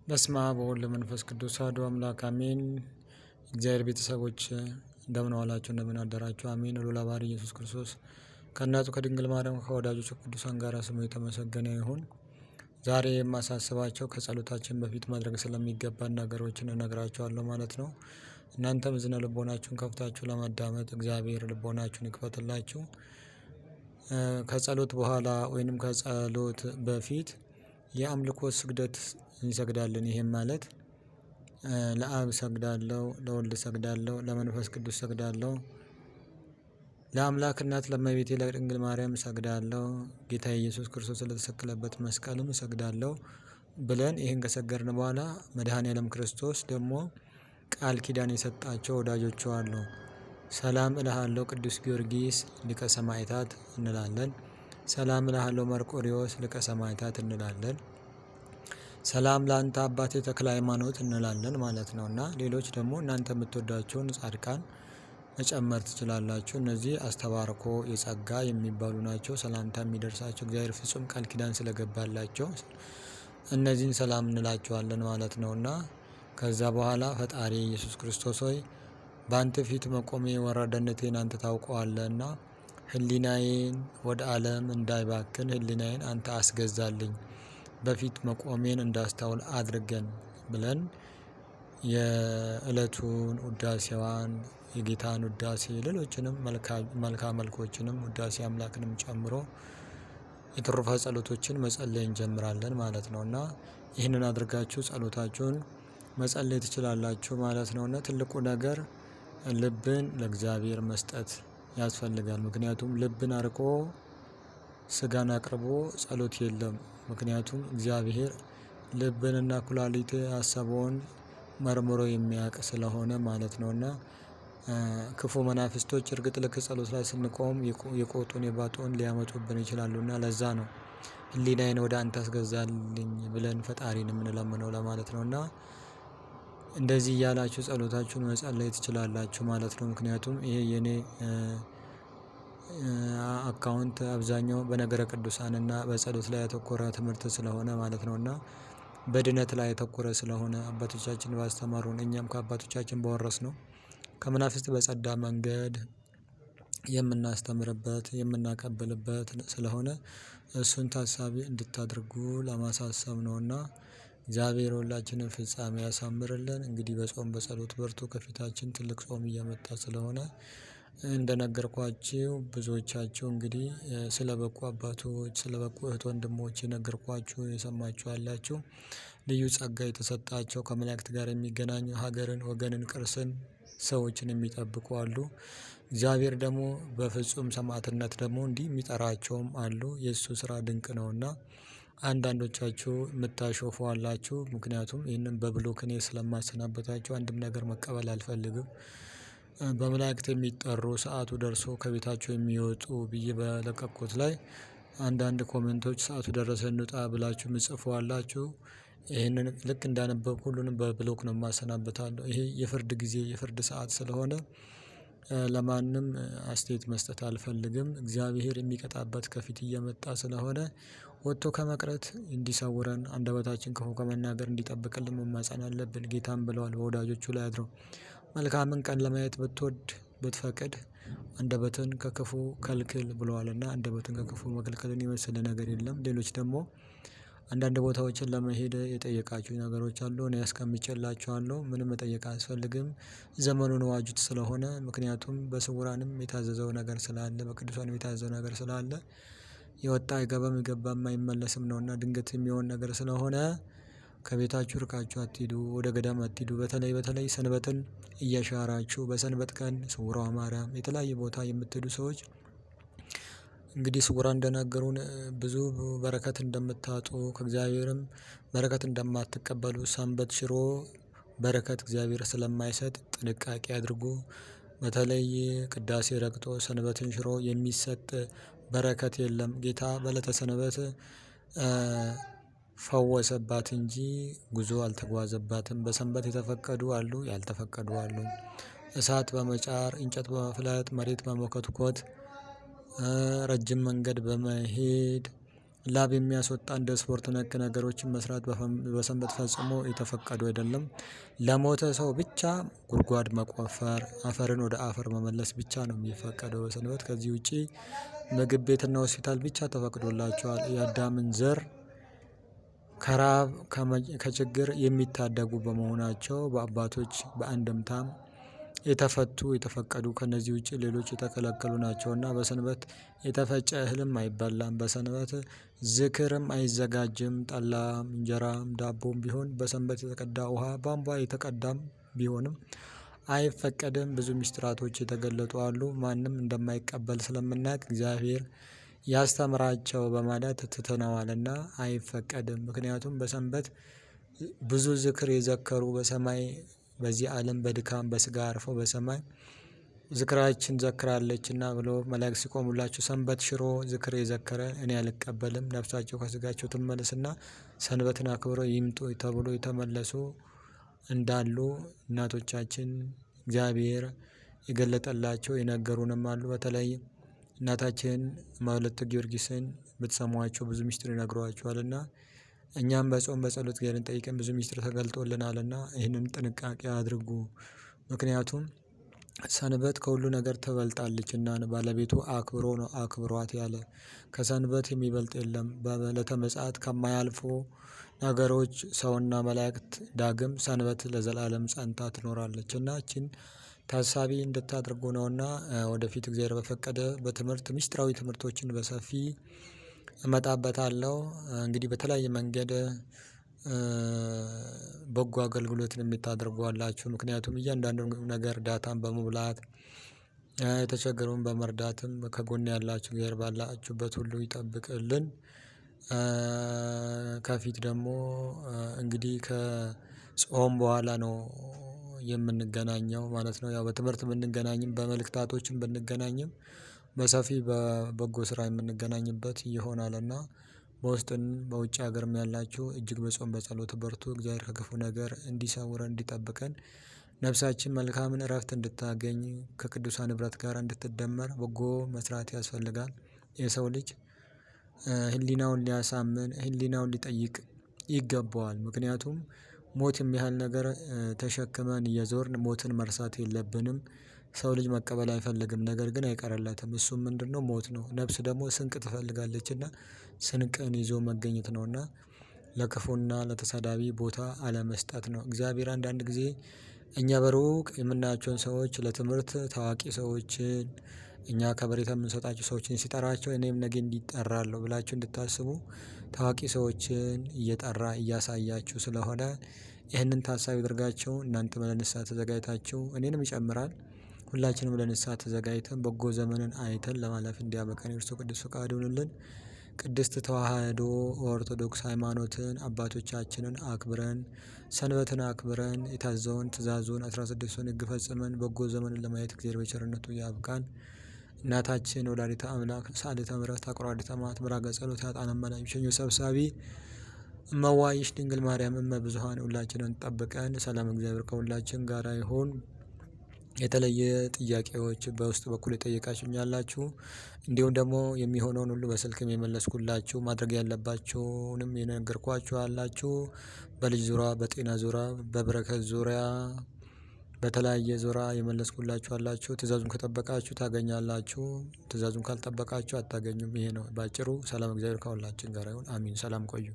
በስመ አብ ወወልድ ወመንፈስ ቅዱስ አሐዱ አምላክ አሜን። እግዚአብሔር ቤተሰቦች እንደምን ዋላችሁ እንደምን አደራችሁ? አሜን። ልዑለ ባሕርይ ኢየሱስ ክርስቶስ ከእናቱ ከድንግል ማርያም ከወዳጆቹ ቅዱሳን ጋር ስሙ የተመሰገነ ይሁን። ዛሬ የማሳስባቸው ከጸሎታችን በፊት ማድረግ ስለሚገባን ነገሮችን እነግራችኋለሁ ማለት ነው። እናንተም እዝነ ልቦናችሁን ከፍታችሁ ለማዳመጥ እግዚአብሔር ልቦናችሁን ይክፈትላችሁ። ከጸሎት በኋላ ወይንም ከጸሎት በፊት የአምልኮ ስግደት እንሰግዳለን። ይሄም ማለት ለአብ ሰግዳለሁ፣ ለወልድ ሰግዳለሁ፣ ለመንፈስ ቅዱስ ሰግዳለሁ፣ ለአምላክ እናት ለእመቤቴ ለድንግል ማርያም ሰግዳለሁ፣ ጌታ ኢየሱስ ክርስቶስ ለተሰቀለበት መስቀልም ሰግዳለሁ ብለን ይህን ከሰገድን በኋላ መድኃኔዓለም ክርስቶስ ደግሞ ቃል ኪዳን የሰጣቸው ወዳጆቹ አሉ። ሰላም እልሃለሁ ቅዱስ ጊዮርጊስ ሊቀ ሰማዕታት እንላለን። ሰላም እልሃለሁ መርቆሬዎስ ሊቀ ሰማዕታት እንላለን። ሰላም ለአንተ አባቴ ተክለ ሃይማኖት እንላለን ማለት ነው። እና ሌሎች ደግሞ እናንተ የምትወዷቸውን ጻድቃን መጨመር ትችላላችሁ። እነዚህ አስተባርኮ የጸጋ የሚባሉ ናቸው። ሰላምታ የሚደርሳቸው እግዚአብሔር ፍጹም ቃል ኪዳን ስለገባላቸው እነዚህን ሰላም እንላቸዋለን ማለት ነው። እና ከዛ በኋላ ፈጣሪ ኢየሱስ ክርስቶስ ሆይ በአንተ ፊት መቆሜ ወራዳነቴን አንተ ታውቀዋለህና ሕሊናዬን ወደ ዓለም እንዳይባክን ሕሊናዬን አንተ አስገዛልኝ፣ በፊት መቆሜን እንዳስታውል አድርገን ብለን የዕለቱን ውዳሴዋን የጌታን ውዳሴ ሌሎችንም መልካ መልኮችንም ውዳሴ አምላክንም ጨምሮ የትሩፋት ጸሎቶችን መጸለይ እንጀምራለን ማለት ነው። እና ይህንን አድርጋችሁ ጸሎታችሁን መጸለይ ትችላላችሁ ማለት ነው። እና ትልቁ ነገር ልብን ለእግዚአብሔር መስጠት ያስፈልጋል። ምክንያቱም ልብን አርቆ ስጋን አቅርቦ ጸሎት የለም። ምክንያቱም እግዚአብሔር ልብንና ኩላሊት ሀሳቡን መርምሮ የሚያውቅ ስለሆነ ማለት ነው። እና ክፉ መናፍስቶች እርግጥ ልክ ጸሎት ላይ ስንቆም የቆጡን የባጡን ሊያመጡብን ይችላሉና ለዛ ነው ሕሊናዬን ወደ አንተ አስገዛልኝ ብለን ፈጣሪን የምንለምነው ለማለት ነው። እና እንደዚህ እያላችሁ ጸሎታችሁን መጸለይ ትችላላችሁ ማለት ነው። ምክንያቱም ይሄ የኔ አካውንት አብዛኛው በነገረ ቅዱሳንና በጸሎት ላይ ያተኮረ ትምህርት ስለሆነ ማለት ነው። እና በድነት ላይ ያተኮረ ስለሆነ አባቶቻችን ባስተማሩን እኛም ከአባቶቻችን በወረስነው ከመናፍስት በጸዳ መንገድ የምናስተምርበት የምናቀብልበት ስለሆነ እሱን ታሳቢ እንድታደርጉ ለማሳሰብ ነውና እግዚአብሔር ሁላችንን ፍጻሜ ያሳምርልን። እንግዲህ በጾም በጸሎት በርቱ። ከፊታችን ትልቅ ጾም እየመጣ ስለሆነ እንደነገርኳችሁ ብዙዎቻችሁ እንግዲህ ስለ በቁ አባቶች ስለ በቁ እህት ወንድሞች የነገርኳችሁ የሰማችሁ አላችሁ። ልዩ ጸጋ የተሰጣቸው ከመላእክት ጋር የሚገናኙ ሀገርን፣ ወገንን፣ ቅርስን፣ ሰዎችን የሚጠብቁ አሉ። እግዚአብሔር ደግሞ በፍጹም ሰማዕትነት ደግሞ እንዲህ የሚጠራቸውም አሉ። የእሱ ስራ ድንቅ ነውና አንዳንዶቻችሁ የምታሾፉ አላችሁ። ምክንያቱም ይህንን በብሎክ እኔ ስለማሰናበታችሁ አንድም ነገር መቀበል አልፈልግም። በመላእክት የሚጠሩ ሰዓቱ ደርሶ ከቤታቸው የሚወጡ ብዬ በለቀቁት ላይ አንዳንድ ኮሜንቶች ሰዓቱ ደረሰ እንውጣ ብላችሁ ምጽፉ አላችሁ። ይህንን ልክ እንዳነበብኩ ሁሉንም በብሎክ ነው የማሰናበታለሁ። ይሄ የፍርድ ጊዜ የፍርድ ሰዓት ስለሆነ ለማንም አስተያየት መስጠት አልፈልግም። እግዚአብሔር የሚቀጣበት ከፊት እየመጣ ስለሆነ ወጥቶ ከመቅረት እንዲሰውረን አንደበታችን ክፉ ከመናገር እንዲጠብቅልን መማጸን አለብን። ጌታም ብለዋል በወዳጆቹ ላይ አድረው መልካምን ቀን ለማየት ብትወድ ብትፈቅድ አንደበትን ከክፉ ከልክል ብለዋልና አንደበትን ከክፉ መከልከልን የመሰለ ነገር የለም። ሌሎች ደግሞ አንዳንድ ቦታዎችን ለመሄድ የጠየቃችሁ ነገሮች አሉ። እኔ አስቀምጬላችኋለሁ። ምንም መጠየቅ አያስፈልግም። ዘመኑን ዋጁት ስለሆነ ምክንያቱም በስውራንም የታዘዘው ነገር ስላለ በቅዱሳንም የታዘዘው ነገር ስላለ የወጣ አይገባም የገባም አይመለስም ነውና ድንገት የሚሆን ነገር ስለሆነ ከቤታችሁ ርቃችሁ አትሂዱ፣ ወደ ገዳም አትሂዱ። በተለይ ሰንበትን እያሻራችሁ በሰንበት ቀን ስውሯ ማርያም የተለያየ ቦታ የምትሄዱ ሰዎች እንግዲህ ስውራ እንደነገሩን ብዙ በረከት እንደምታጡ ከእግዚአብሔርም በረከት እንደማትቀበሉ ሰንበት ሽሮ በረከት እግዚአብሔር ስለማይሰጥ ጥንቃቄ አድርጉ። በተለይ ቅዳሴ ረግጦ ሰንበትን ሽሮ የሚሰጥ በረከት የለም። ጌታ በዕለተ ሰንበት ፈወሰባት እንጂ ጉዞ አልተጓዘባትም። በሰንበት የተፈቀዱ አሉ፣ ያልተፈቀዱ አሉ። እሳት በመጫር እንጨት በመፍለጥ መሬት በመኮትኮት ረጅም መንገድ በመሄድ ላብ የሚያስወጣ እንደ ስፖርት ነክ ነገሮችን መስራት በሰንበት ፈጽሞ የተፈቀዱ አይደለም። ለሞተ ሰው ብቻ ጉድጓድ መቆፈር አፈርን ወደ አፈር መመለስ ብቻ ነው የሚፈቀደው በሰንበት። ከዚህ ውጪ ምግብ ቤትና ሆስፒታል ብቻ ተፈቅዶላቸዋል። የአዳምን ዘር ከራብ ከችግር የሚታደጉ በመሆናቸው በአባቶች በአንድምታም የተፈቱ የተፈቀዱ ከነዚህ ውጪ ሌሎች የተከለከሉ ናቸውና በሰንበት የተፈጨ እህልም አይበላም። በሰንበት ዝክርም አይዘጋጅም። ጠላም እንጀራም ዳቦም ቢሆን በሰንበት የተቀዳ ውሃ ቧንቧ የተቀዳም ቢሆንም አይፈቀድም። ብዙ ሚስጥራቶች የተገለጡ አሉ። ማንም እንደማይቀበል ስለምናውቅ እግዚአብሔር ያስተምራቸው በማለት ትተነዋልና አይፈቀድም። ምክንያቱም በሰንበት ብዙ ዝክር የዘከሩ በሰማይ በዚህ ዓለም በድካም በስጋ አርፈው በሰማይ ዝክራችን ዘክራለችና ብሎ መላእክት ሲቆሙላቸው ሰንበት ሽሮ ዝክር የዘከረ እኔ አልቀበልም ነፍሳቸው ከስጋቸው ትመለስና ሰንበትን አክብረው ይምጡ ተብሎ የተመለሱ እንዳሉ እናቶቻችን እግዚአብሔር የገለጠላቸው የነገሩንም አሉ። በተለይ እናታችን እማሆለተ ጊዮርጊስን ብትሰሟቸው ብዙ ሚስጥር ይነግሯችኋልና እኛም በጾም በጸሎት እግዚአብሔርን ጠይቀን ብዙ ሚስጥር ተገልጦልናልና ይህንን ጥንቃቄ አድርጉ። ምክንያቱም ሰንበት ከሁሉ ነገር ትበልጣለችና ባለቤቱ አክብሮ ነው አክብሯት ያለ። ከሰንበት የሚበልጥ የለም። በዕለተ ምጽአት ከማያልፉ ነገሮች ሰውና መላእክት ዳግም ሰንበት ለዘላለም ጸንታ ትኖራለችና ይችን ታሳቢ እንድታደርጉ ነውና ወደፊት እግዚአብሔር በፈቀደ በትምህርት ሚስጥራዊ ትምህርቶችን በሰፊ እመጣበታለሁ። እንግዲህ በተለያየ መንገድ በጎ አገልግሎትን የምታደርጉ አላችሁ። ምክንያቱም እያንዳንዱን ነገር ዳታን በመሙላት የተቸገረውን በመርዳትም ከጎን ያላችሁ እግዚአብሔር ባላችሁበት ሁሉ ይጠብቅልን። ከፊት ደግሞ እንግዲህ ከጾም በኋላ ነው የምንገናኘው ማለት ነው። ያው በትምህርት ብንገናኝም በመልእክታቶችም ብንገናኝም በሰፊ በበጎ ስራ የምንገናኝበት ይሆናልና በውስጥም በውጭ ሀገርም ያላችሁ እጅግ በጾም በጸሎት በርቱ። እግዚአብሔር ከክፉ ነገር እንዲሰውረን እንዲጠብቀን ነፍሳችን መልካምን እረፍት እንድታገኝ ከቅዱሳን ህብረት ጋር እንድትደመር በጎ መስራት ያስፈልጋል። የሰው ልጅ ህሊናውን ሊያሳምን ህሊናውን ሊጠይቅ ይገባዋል። ምክንያቱም ሞት የሚያህል ነገር ተሸክመን እየዞርን ሞትን መርሳት የለብንም። ሰው ልጅ መቀበል አይፈልግም ነገር ግን አይቀርለትም እሱም ምንድነው ሞት ነው። ነፍስ ደግሞ ስንቅ ትፈልጋለችና ስንቅን ይዞ መገኘት ነውና ለክፉና ለተሳዳቢ ቦታ አለመስጠት ነው። እግዚአብሔር አንዳንድ ጊዜ እኛ በሩቅ የምናያቸውን ሰዎች ለትምህርት ታዋቂ ሰዎችን እኛ ከበሬታ የምንሰጣቸው ሰዎችን ሲጠራቸው እኔም ነገ እንዲህ እጠራለሁ ብላችሁ እንድታስቡ ታዋቂ ሰዎችን እየጠራ እያሳያችሁ ስለሆነ ይህንን ታሳቢ አድርጋችሁ እናንተም ለንስሐ ተዘጋጅታችሁ እኔንም ይጨምራል ሁላችንም ለንስሐ ተዘጋጅተን በጎ ዘመንን አይተን ለማለፍ እንዲያበቃን የእርሱ ቅዱስ ፈቃዱ ይሁንልን። ቅድስት ተዋሕዶ ኦርቶዶክስ ሃይማኖትን አባቶቻችንን አክብረን ሰንበትን አክብረን የታዘዘውን ትእዛዙን 16ቱን ሕግ ፈጽመን በጎ ዘመንን ለማየት እግዚአብሔር በቸርነቱ ያብቃን። እናታችን ወላዲተ አምላክ ሰአሊተ ምሕረት ተቆራዲተ መዓት ምራገ ጸሎት ያጣን አማላጅ ሸኞ ሰብሳቢ እመዋይሽ ድንግል ማርያም እመ ብዙኃን ሁላችንን ጠብቀን ሰላም እግዚአብሔር ከሁላችን ጋር ይሁን። የተለየ ጥያቄዎች በውስጥ በኩል የጠየቃችሁኝ ያላችሁ እንዲሁም ደግሞ የሚሆነውን ሁሉ በስልክም የመለስኩላችሁ ማድረግ ያለባችሁንም የነገርኳችሁ አላችሁ። በልጅ ዙሪያ በጤና ዙሪያ በበረከት ዙሪያ በተለያየ ዙሪያ የመለስኩላችሁ አላችሁ። ትእዛዙን ከጠበቃችሁ ታገኛላችሁ። ትእዛዙን ካልጠበቃችሁ አታገኙም። ይሄ ነው በአጭሩ። ሰላም እግዚአብሔር ከሁላችን ጋር ይሁን አሚን። ሰላም ቆዩ።